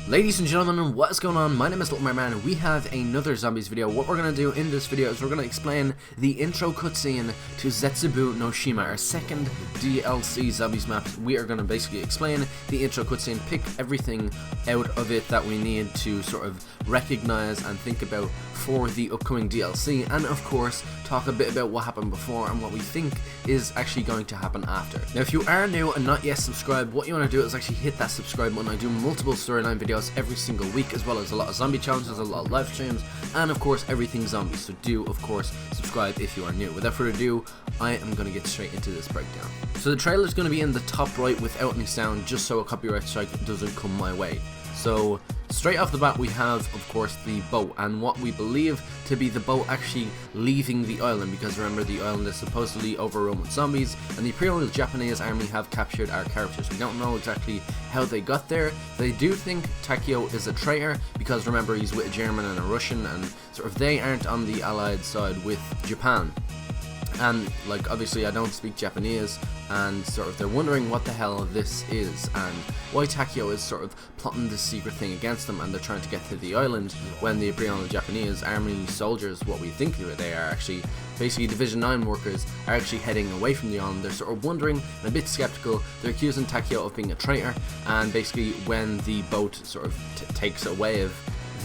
Ladies and gentlemen, what is going on? My name is LittleMarMan and we have another zombies video. What we're going to do in this video is we're going to explain the intro cutscene to Zetsubou no Shima, our second DLC zombies map. We are going to basically explain the intro cutscene, pick everything out of it that we need to sort of recognize and think about for the upcoming DLC, and of course talk a bit about what happened before and what we think is actually going to happen after. Now if you are new and not yet subscribed, what you want to do is actually hit that subscribe button. I do multiple storyline videos every single week, as well as a lot of zombie challenges, a lot of live streams, and of course everything zombies. So do of course subscribe if you are new. Without further ado, I am going to get straight into this breakdown. So the trailer is going to be in the top right without any sound, just so a copyright strike doesn't come my way. So straight off the bat we have of course the boat, and what we believe to be the boat actually leaving the island, because remember the island is supposedly overrun with zombies and the Imperial Japanese army have captured our characters. We don't know exactly how they got there. They do think Takeo is a traitor because remember he's with a German and a Russian, and sort of they aren't on the allied side with Japan. And like obviously I don't speak Japanese, and sort of they're wondering what the hell this is and why Takeo is sort of plotting this secret thing against them, and they're trying to get to the island when the Imperial Japanese army soldiers, what we think they are actually basically Division 9 workers, are actually heading away from the island. They're sort of wondering and a bit skeptical. They're accusing Takeo of being a traitor, and basically when the boat sort of takes a wave,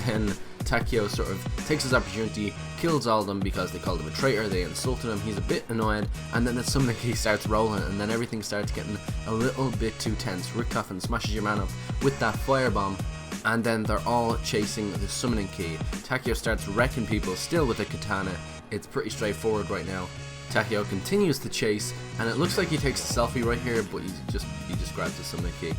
then Takeo sort of takes his opportunity, kills all of them because they called him a traitor, they insulted him, he's a bit annoyed, and then the summoning key starts rolling, and then everything starts getting a little bit too tense. Richtofen smashes your man up with that firebomb, and then they're all chasing the summoning key. Takeo starts wrecking people, still with a katana. It's pretty straightforward right now. Takeo continues to chase, and it looks like he takes a selfie right here, but he just grabs the summoning key.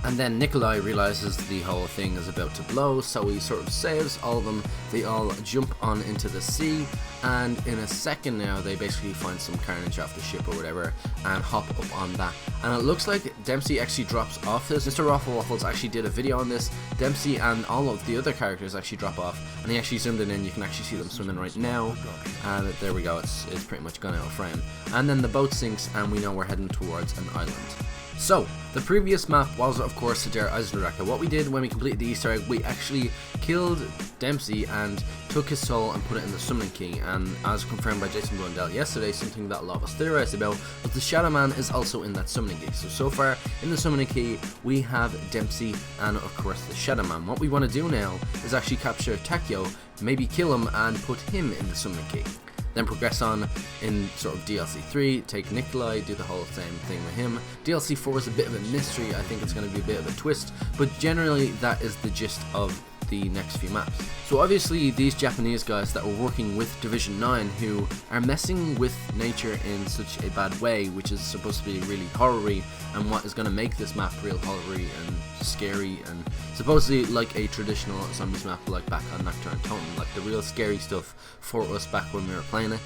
And then Nikolai realizes the whole thing is about to blow, so he sort of saves all of them. They all jump on into the sea, and in a second now they basically find some carnage off the ship or whatever and hop up on that. And it looks like Dempsey actually drops off this. Mr. Raffle Waffles actually did a video on this. Dempsey and all of the other characters actually drop off, and he actually zoomed it in. You can actually see them swimming right now, and there we go, it's pretty much gone out of frame. And then the boat sinks and we know we're heading towards an island. So, the previous map was of course Der EISENRACHE. What we did when we completed the Easter egg, we actually killed Dempsey and took his soul and put it in the summoning key, and as confirmed by Zetsubou and Del yesterday, something that a lot of us theorized about was the Shadow Man is also in that summoning key. So far in the summoning key we have Dempsey and of course the Shadow Man. What we want to do now is actually capture Takeo, maybe kill him and put him in the summoning key. Then progress on in sort of DLC 3, take Nikolai, do the whole same thing with him. DLC 4 is a bit of a mystery, I think it's going to be a bit of a twist, but generally that is the gist of the next few maps. So obviously these Japanese guys that were working with Division 9 who are messing with nature in such a bad way, which is supposed to be really horror-y, and what is going to make this map real horror-y and scary and supposedly like a traditional zombies map like back on Nocturne Totem, like the real scary stuff for us back when we were playing it.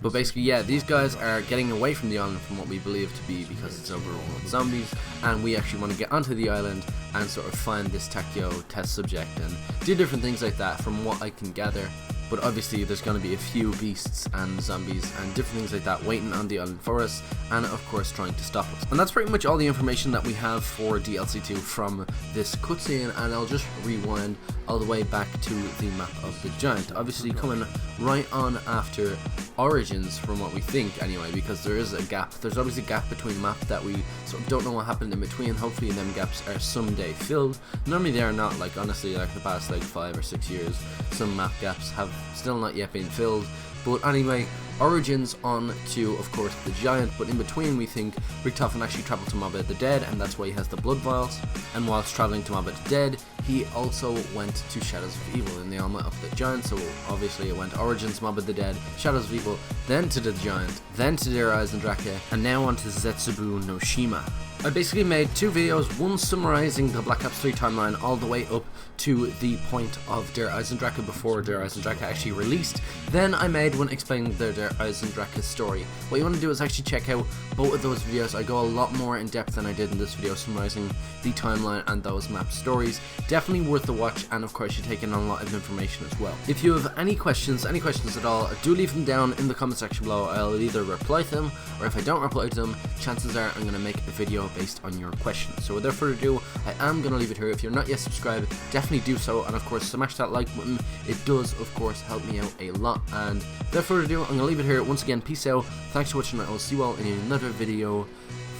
But basically, yeah, these guys are getting away from the island from what we believe to be because it's overrun with zombies, and we actually want to get onto the island and sort of find this Takeo test subject and do different things like that from what I can gather. But obviously there's going to be a few beasts and zombies and different things like that waiting on the island for us, and of course trying to stop us. And that's pretty much all the information that we have for DLC 2 from this cutscene, and I'll just rewind all the way back to the map of the Giant, obviously coming right on after Origins from what we think anyway, because there is a gap. There's always a gap between map that we sort of don't know what happened in between. Hopefully them gaps are someday filled. Normally they are not, like honestly, like the past like 5 or 6 years some map gaps have still not yet been filled. But anyway, Origins on to of course the Giant, but in between we think Richtofen actually travelled to Mob of the Dead, and that's why he has the blood vials. And whilst travelling to Mob of the Dead, he also went to Shadows of Evil in the armor of the Giant. So obviously it went Origins, Mob of the Dead, Shadows of Evil, then to the Giant, then to Der EISENRACHE, and now on to Zetsubou no Shima. I basically made 2 videos, one summarising the Black Ops 3 timeline all the way up to the point of Der EISENRACHE before Der EISENRACHE actually released. Then I made one explaining the Der EISENRACHE story. What you want to do is actually check out both of those videos. I go a lot more in depth than I did in this video, summarising the timeline and those map stories. Definitely worth the watch, and of course you take in a lot of information as well. If you have any questions at all, do leave them down in the comment section below. I'll either reply to them, or if I don't reply to them, chances are I'm going to make a video based on your questions. So without further ado, I am going to leave it here. If you're not yet subscribed, definitely do so, and of course smash that like button. It does of course help me out a lot. And without further ado, I'm going to leave it here. Once again, peace out, thanks for watching, and I will see you all in another video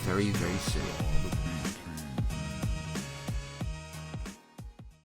very, very soon.